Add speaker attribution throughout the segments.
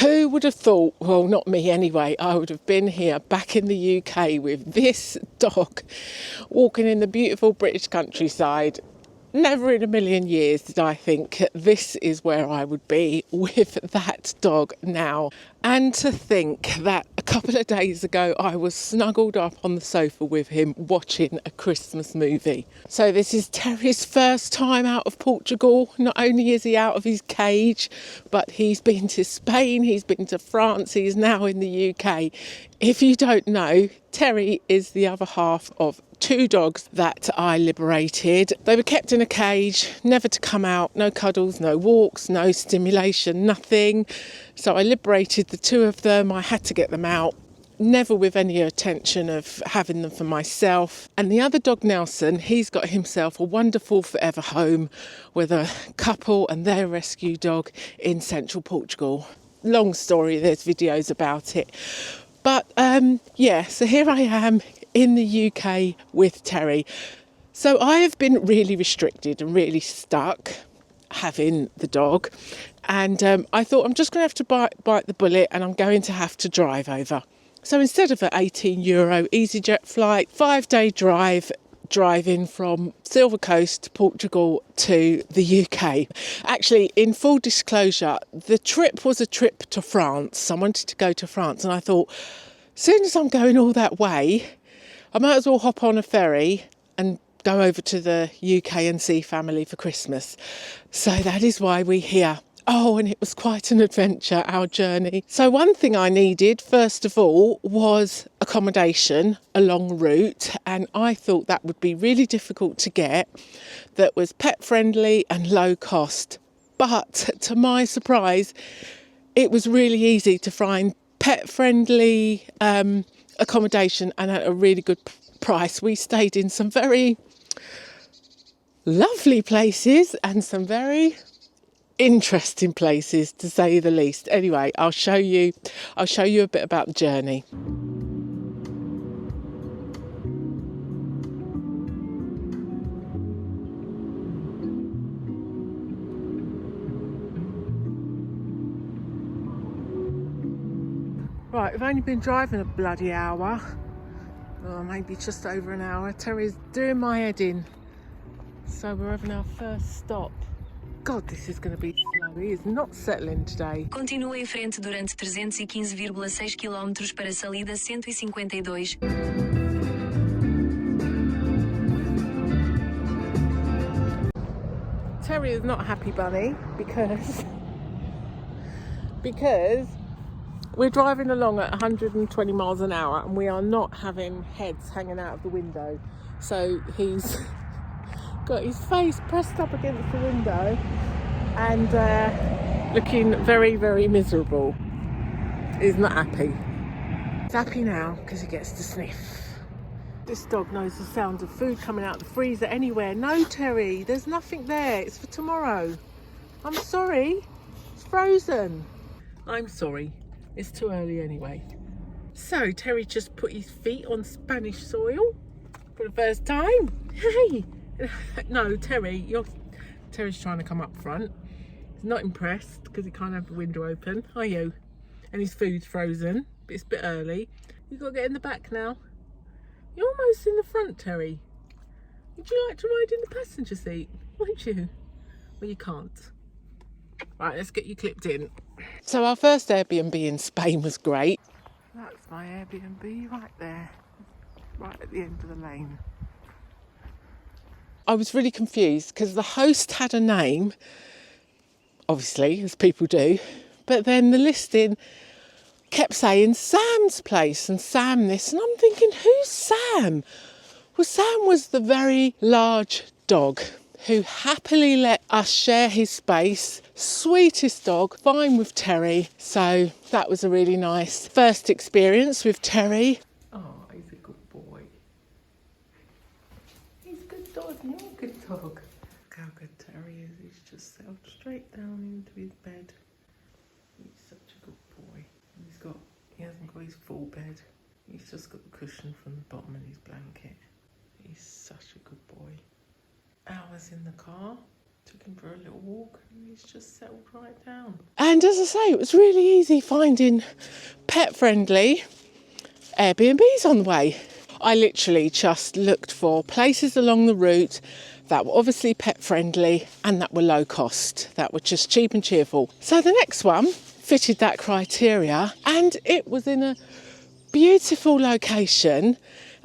Speaker 1: Who would have thought, well, not me anyway, I would have been here back in the UK with this dog walking in the beautiful British countryside. Never in a million years did I think this is where I would be with that dog now. And to think that a couple of days ago I was snuggled up on the sofa with him watching a Christmas movie. So this is Terry's first time out of Portugal. Not only is he out of his cage, but he's been to Spain, he's been to France, he's now in the UK. If you don't know, Terry is the other half of two dogs that I liberated. They were kept in a cage, never to come out, no cuddles, no walks, no stimulation, nothing. So I liberated the two of them. I had to get them out, never with any intention of having them for myself. And the other dog, Nelson, he's got himself a wonderful forever home with a couple and their rescue dog in central Portugal. Long story, there's videos about it. But so here I am in the UK with Terry. So I have been really restricted and really stuck having the dog. And I thought I'm just going to have to bite the bullet and I'm going to have to drive over. So instead of an €18 EasyJet flight, 5-day driving from Silver Coast, Portugal to the UK. Actually, in full disclosure, the trip was a trip to France. I wanted to go to France and I thought, as soon as I'm going all that way, I might as well hop on a ferry and go over to the UK and see family for Christmas. So that is why we're here. Oh, and it was quite an adventure, our journey. So one thing I needed, first of all, was accommodation, a long route. And I thought that would be really difficult to get, that was pet friendly and low cost. But to my surprise, it was really easy to find pet friendly accommodation and at a really good price. We stayed in some very lovely places and some very interesting places, to say the least. Anyway, I'll show you a bit about the journey. Right, we've only been driving a bloody hour, or maybe just over an hour. Terry's doing my head in, so we're having our first stop. God, this is going to be slow. He is not settling today.
Speaker 2: Continue em frente durante 315,6 km para salida 152.
Speaker 1: Terry is not a happy bunny because we're driving along at 120 miles an hour and we are not having heads hanging out of the window. So he's got his face pressed up against the window and looking very, very miserable. He's not happy. He's happy now because he gets to sniff. This dog knows the sound of food coming out of the freezer anywhere. No, Terry, there's nothing there. It's for tomorrow. I'm sorry. It's frozen. I'm sorry. It's too early anyway. So Terry just put his feet on Spanish soil for the first time. Hey! No, Terry's trying to come up front. He's not impressed because he can't have the window open. Are you? And his food's frozen, but it's a bit early. You've got to get in the back now. You're almost in the front, Terry. Would you like to ride in the passenger seat? Won't you? Well, you can't. Right, let's get you clipped in. So our first Airbnb in Spain was great. That's my Airbnb right there, right at the end of the lane. I was really confused because the host had a name, obviously, as people do, but then the listing kept saying Sam's place and Sam this, and I'm thinking, who's Sam? Well, Sam was the very large dog who happily let us share his space. Sweetest dog, fine with Terry. So that was a really nice first experience with Terry. Oh, he's a good boy. He's a good dog, isn't he? A good dog. Look how good Terry is. He's just settled straight down into his bed. He's such a good boy. He hasn't got his full bed. He's just got the cushion from the bottom of his blanket. He's such a good boy. Hours in the car. Took him for a little walk and he's just settled right down. And as I say, it was really easy finding pet-friendly Airbnbs on the way. I literally just looked for places along the route that were obviously pet-friendly and that were low cost, that were just cheap and cheerful. So the next one fitted that criteria, and it was in a beautiful location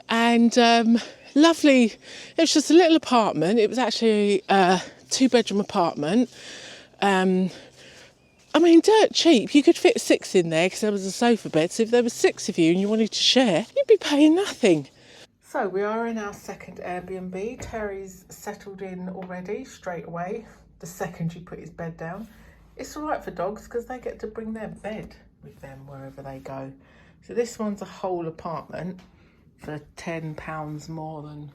Speaker 1: and lovely. It was just a little apartment. It was actually a 2-bedroom apartment. I mean, dirt cheap. You could fit 6 in there because there was a sofa bed. So if there were 6 of you and you wanted to share, you'd be paying nothing. So we are in our second Airbnb. Terry's settled in already straight away the second you put his bed down. It's all right for dogs because they get to bring their bed with them wherever they go. So this one's a whole apartment for £10 more than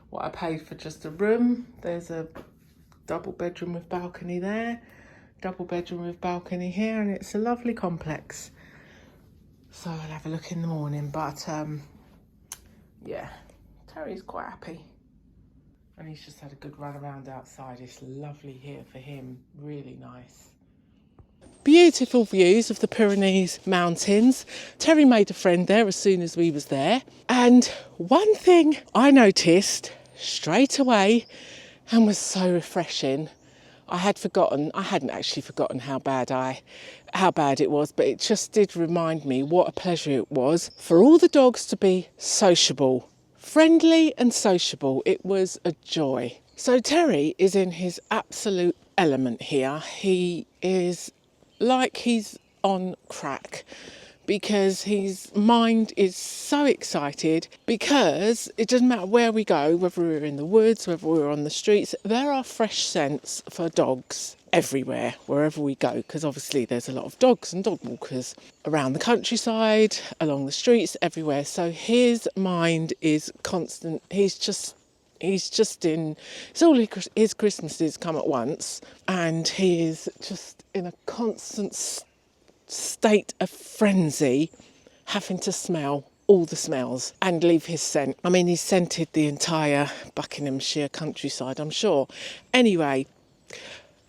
Speaker 1: what I paid for just a room. There's a double bedroom with balcony there, double bedroom with balcony here, and it's a lovely complex. So I'll have a look in the morning, but yeah, Terry's quite happy. And he's just had a good run around outside. It's lovely here for him, really nice. Beautiful views of the Pyrenees mountains. Terry made a friend there as soon as we was there. And one thing I noticed straight away and was so refreshing, I hadn't actually forgotten how bad it was, but it just did remind me what a pleasure it was for all the dogs to be sociable, friendly and sociable. It was a joy. So Terry is in his absolute element here. He is like he's on crack because his mind is so excited, because it doesn't matter where we go, whether we're in the woods, whether we're on the streets, there are fresh scents for dogs everywhere, wherever we go, because obviously there's a lot of dogs and dog walkers around the countryside, along the streets, everywhere. So his mind is constant. It's all his Christmases come at once, and he is just in a constant state of frenzy, having to smell all the smells and leave his scent. I mean, he's scented the entire Buckinghamshire countryside, I'm sure. Anyway,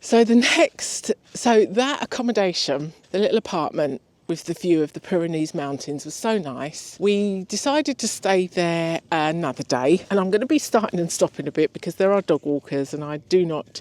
Speaker 1: so that accommodation, the little apartment with the view of the Pyrenees mountains, was so nice. We decided to stay there another day, and I'm going to be starting and stopping a bit because there are dog walkers and I do not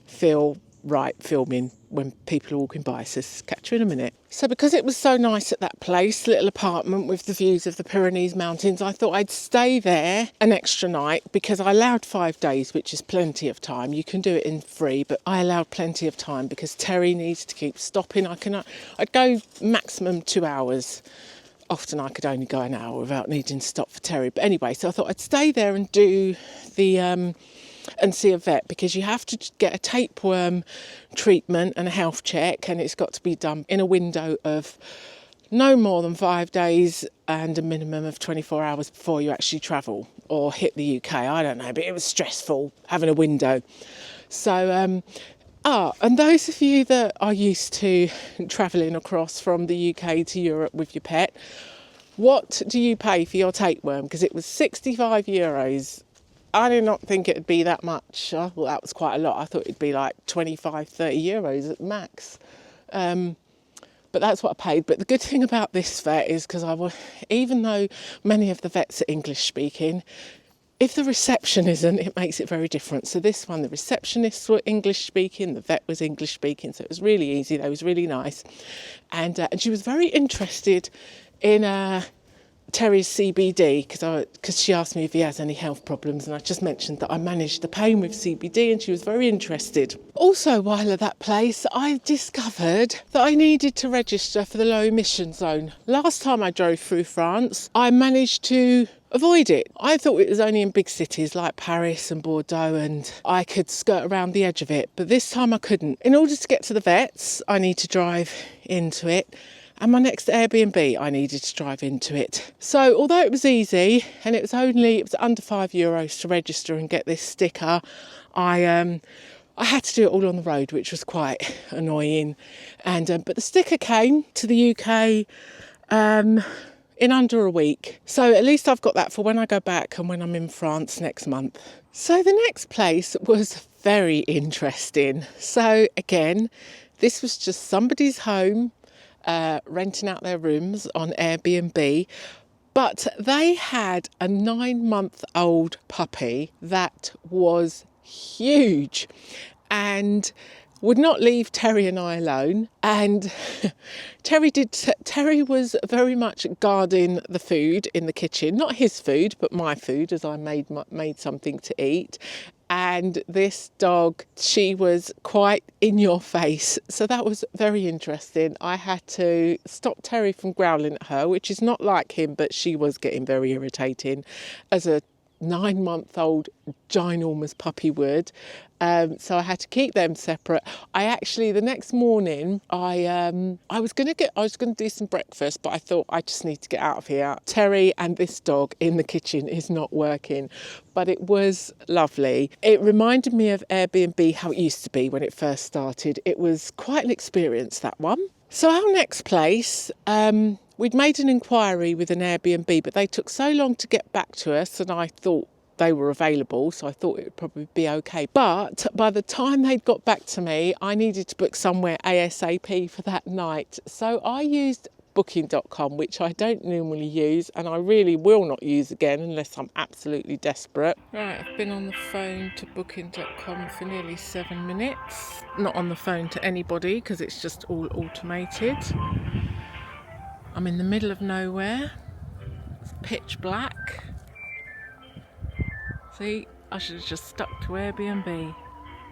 Speaker 1: feel right filming when people are walking by, so catch you in a minute. So because it was so nice at that place, little apartment with the views of the Pyrenees mountains, I thought I'd stay there an extra night, because I allowed 5 days, which is plenty of time. You can do it in free, but I allowed plenty of time because Terry needs to keep stopping. I'd go maximum 2 hours. Often I could only go an hour without needing to stop for Terry. But anyway, so I thought I'd stay there and do and see a vet, because you have to get a tapeworm treatment and a health check, and it's got to be done in a window of no more than 5 days and a minimum of 24 hours before you actually travel or hit the UK. I don't know, but it was stressful having a window. So and those of you that are used to travelling across from the UK to Europe with your pet, what do you pay for your tapeworm? Because it was €65. I did not think it would be that much. I thought that was quite a lot. I thought it'd be like 25, 30 euros at max. But that's what I paid. But the good thing about this vet is, even though many of the vets are English speaking, if the reception isn't, it makes it very different. So this one, the receptionists were English speaking, the vet was English speaking, so it was really easy. They was really nice. And she was very interested in Terry's CBD, because she asked me if he has any health problems, and I just mentioned that I managed the pain with CBD, and she was very interested. Also, while at that place, I discovered that I needed to register for the low emission zone. Last time I drove through France, I managed to avoid it. I thought it was only in big cities like Paris and Bordeaux, and I could skirt around the edge of it, but this time I couldn't. In order to get to the vets, I need to drive into it. And my next Airbnb, I needed to drive into it. So although it was easy, and it was under €5 to register and get this sticker, I had to do it all on the road, which was quite annoying. And but the sticker came to the UK in under a week. So at least I've got that for when I go back and when I'm in France next month. So the next place was very interesting. So again, this was just somebody's home, renting out their rooms on Airbnb. But they had a 9-month-old puppy that was huge and would not leave Terry and I alone. And Terry was very much guarding the food in the kitchen, not his food, but my food, as I made something to eat. And this dog, she was quite in your face. So that was very interesting. I had to stop Terry from growling at her, which is not like him, but she was getting very irritating as a 9-month-old ginormous puppy would. So I had to keep them separate. I actually, the next morning, I was going to do some breakfast, but I thought I just need to get out of here. Terry and this dog in the kitchen is not working, but it was lovely. It reminded me of Airbnb, how it used to be when it first started. It was quite an experience, that one. So our next place, we'd made an inquiry with an Airbnb, but they took so long to get back to us, and I thought they were available, so I thought it would probably be okay. But by the time they'd got back to me, I needed to book somewhere ASAP for that night. So I used booking.com, which I don't normally use, and I really will not use again unless I'm absolutely desperate. Right, I've been on the phone to booking.com for nearly 7 minutes. Not on the phone to anybody because it's just all automated. I'm in the middle of nowhere. It's pitch black. See, I should have just stuck to Airbnb.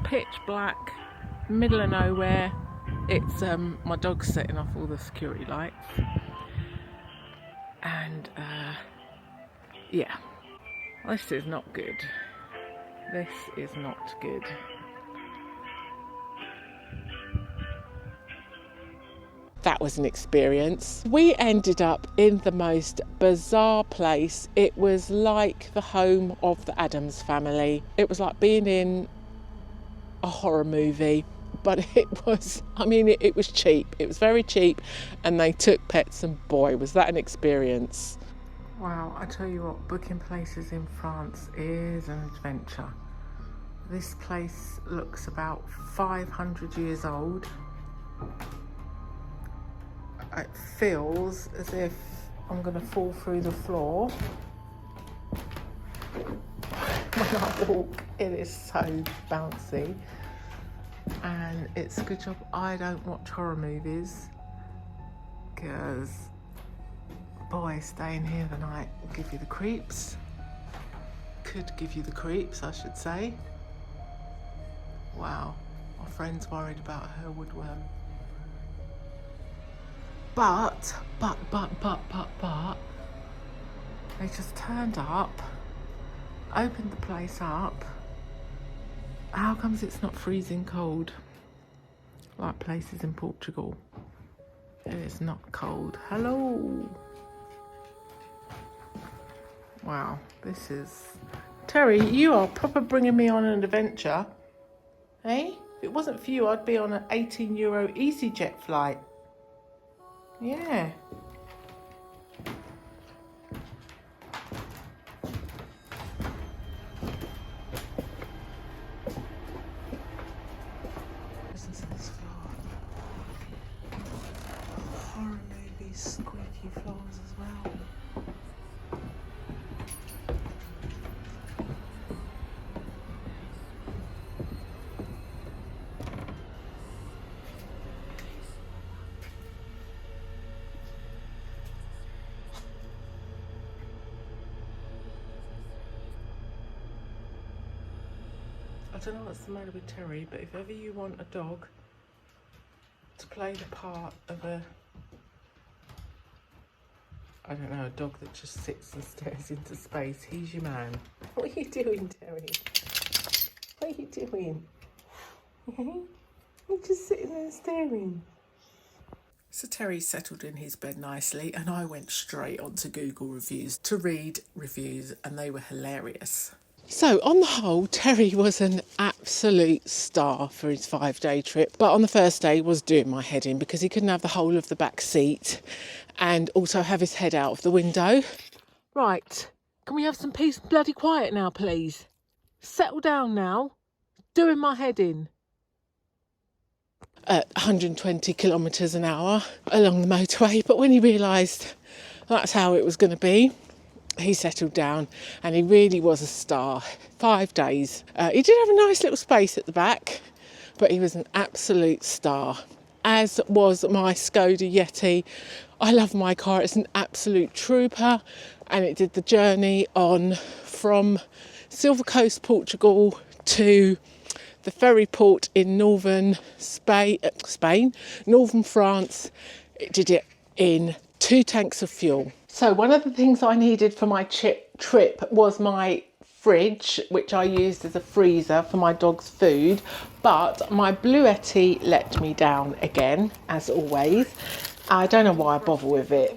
Speaker 1: Pitch black, middle of nowhere. It's my dog's setting off all the security lights. And yeah, this is not good. This is not good. That was an experience. We ended up in the most bizarre place. It was like the home of the Addams family. It was like being in a horror movie, but it was cheap. It was very cheap, and they took pets, and boy, was that an experience. Wow, I tell you what, booking places in France is an adventure. This place looks about 500 years old. It feels as if I'm going to fall through the floor when I walk. It is so bouncy, and it's a good job I don't watch horror movies, because boy, staying here the night will give you the creeps. Could give you the creeps, I should say. Wow, my friend's worried about her woodworm. But, they just turned up, opened the place up. How comes it's not freezing cold like places in Portugal? It is not cold. Hello. Wow, this is... Terry, you are proper bringing me on an adventure. Eh? If it wasn't for you, I'd be on an €18 EasyJet flight. Yeah. Listen to this floor. Horror movies, squeaky floors as well. I don't know what's the matter with Terry, but if ever you want a dog to play the part of a dog that just sits and stares into space, he's your man. What are you doing, Terry? What are you doing? You're just sitting there staring. So Terry settled in his bed nicely, and I went straight onto Google reviews to read reviews, and they were hilarious. So on the whole, Terry was an absolute star for his 5-day trip, but on the first day was doing my head in because he couldn't have the whole of the back seat and also have his head out of the window. Right, can we have some peace and bloody quiet now, please? Settle down now. Doing my head in. At 120 kilometres an hour along the motorway, but when he realised that's how it was going to be, he settled down and he really was a star. 5 days. He did have a nice little space at the back, but he was an absolute star, as was my Skoda Yeti. I love my car. It's an absolute trooper, and it did the journey on from Silver Coast, Portugal to the ferry port in northern Spain, northern France. It did it in 2 tanks of fuel. So one of the things I needed for my trip was my fridge, which I used as a freezer for my dog's food, but my Bluetti let me down again, as always. I don't know why I bother with it,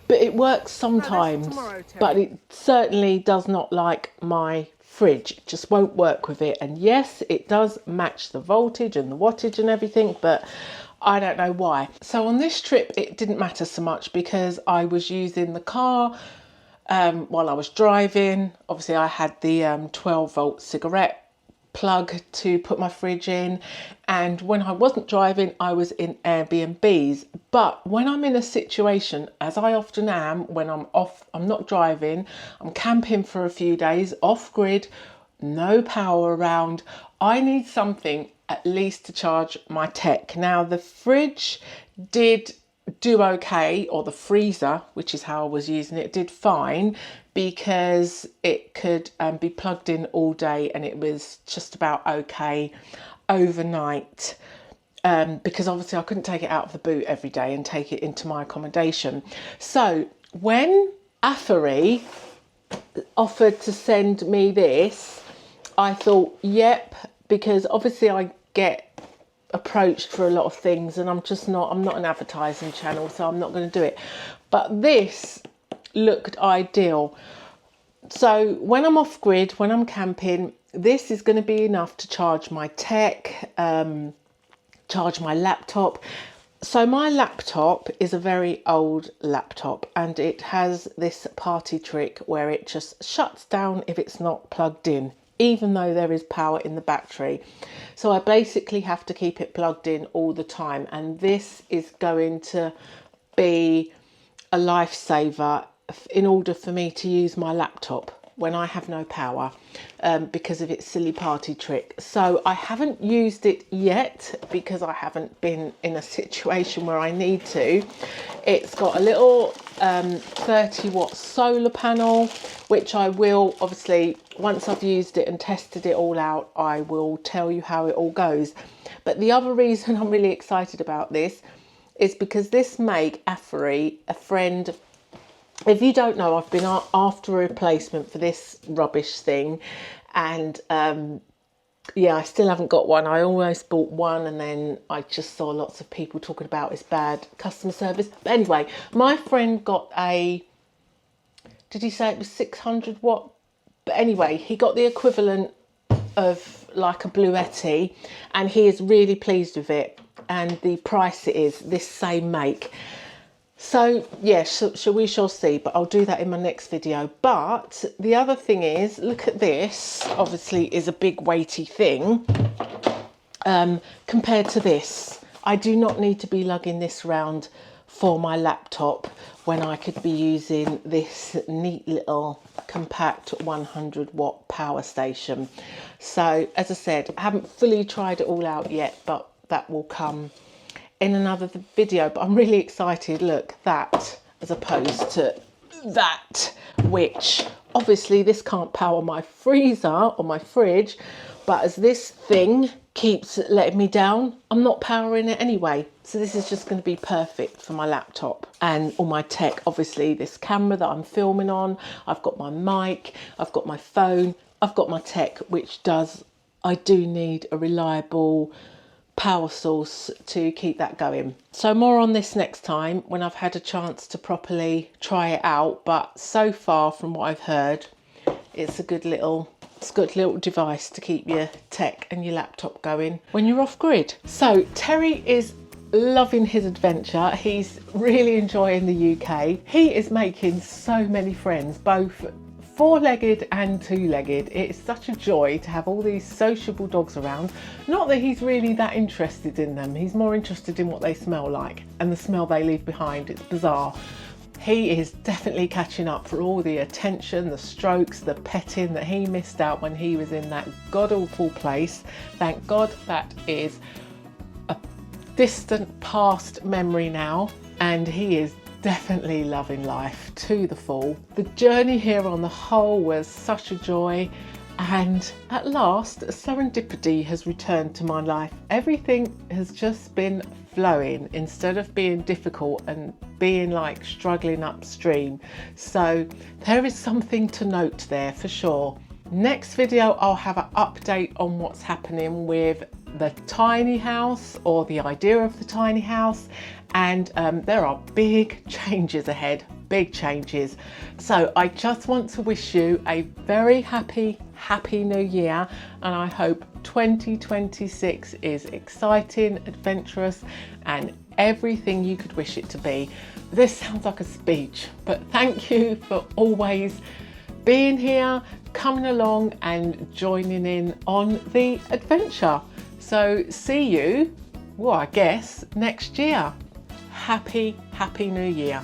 Speaker 1: but it works sometimes, but it certainly does not like my fridge. It just won't work with it. And yes, it does match the voltage and the wattage and everything, but I don't know why. So on this trip, it didn't matter so much because I was using the car while I was driving. Obviously, I had the 12-volt cigarette plug to put my fridge in, and when I wasn't driving, I was in Airbnbs. But when I'm in a situation, as I often am, when I'm not driving, I'm camping for a few days, off grid, no power around, I need something at least to charge my tech. Now the fridge did do okay, or the freezer, which is how I was using it, did fine because it could be plugged in all day, and it was just about okay overnight, because obviously I couldn't take it out of the boot every day and take it into my accommodation. So when Afari offered to send me this, I thought, yep, because obviously I get approached for a lot of things, and I'm not an advertising channel, so I'm not going to do it. But this looked ideal. So when I'm off grid, when I'm camping, this is going to be enough to charge my tech, charge my laptop. So my laptop is a very old laptop, and it has this party trick where it just shuts down if it's not plugged in, even though there is power in the battery. So I basically have to keep it plugged in all the time, and this is going to be a lifesaver in order for me to use my laptop when I have no power, because of its silly party trick. So I haven't used it yet because I haven't been in a situation where I need to. It's got a little 30-watt solar panel, which I will, obviously, once I've used it and tested it all out, I will tell you how it all goes. But the other reason I'm really excited about this is because this make, Afari, a friend, if you don't know, I've been after a replacement for this rubbish thing, and yeah, I still haven't got one. I almost bought one, and then I just saw lots of people talking about its bad customer service. But anyway, my friend got a, did he say it was 600 watt? But anyway, he got the equivalent of like a Bluetti, and he is really pleased with it, and the price it is, this same make. So yes, we shall see, but I'll do that in my next video. But the other thing is, look at this, obviously is a big weighty thing compared to this. I do not need to be lugging this around for my laptop when I could be using this neat little compact 100 watt power station. So as I said, I haven't fully tried it all out yet, but that will come in another video. But I'm really excited. Look, that as opposed to that, which obviously this can't power my freezer or my fridge, but as this thing keeps letting me down, I'm not powering it anyway. So this is just going to be perfect for my laptop and all my tech. Obviously this camera that I'm filming on, I've got my mic, I've got my phone, I've got my tech, which does, I do need a reliable power source to keep that going. So more on this next time when I've had a chance to properly try it out, but so far from what I've heard, it's a good little It's a good little device to keep your tech and your laptop going when you're off grid. So Terry is loving his adventure. He's really enjoying the UK. He is making so many friends, both four-legged and two-legged. It's such a joy to have all these sociable dogs around. Not that he's really that interested in them. He's more interested in what they smell like and the smell they leave behind. It's bizarre. He is definitely catching up for all the attention, the strokes, the petting that he missed out when he was in that god-awful place. Thank God that is a distant past memory now, and he is definitely loving life to the full. The journey here on the whole was such a joy, and at last serendipity has returned to my life. Everything has just been flowing instead of being difficult and being like struggling upstream. So there is something to note there for sure. Next video I'll have an update on what's happening with the tiny house, or the idea of the tiny house, and there are big changes ahead, big changes. So I just want to wish you a very happy new year, and I hope 2026 is exciting, adventurous, and everything you could wish it to be. This sounds like a speech, but thank you for always being here, coming along and joining in on the adventure. So see you, well, I guess next year. Happy new year.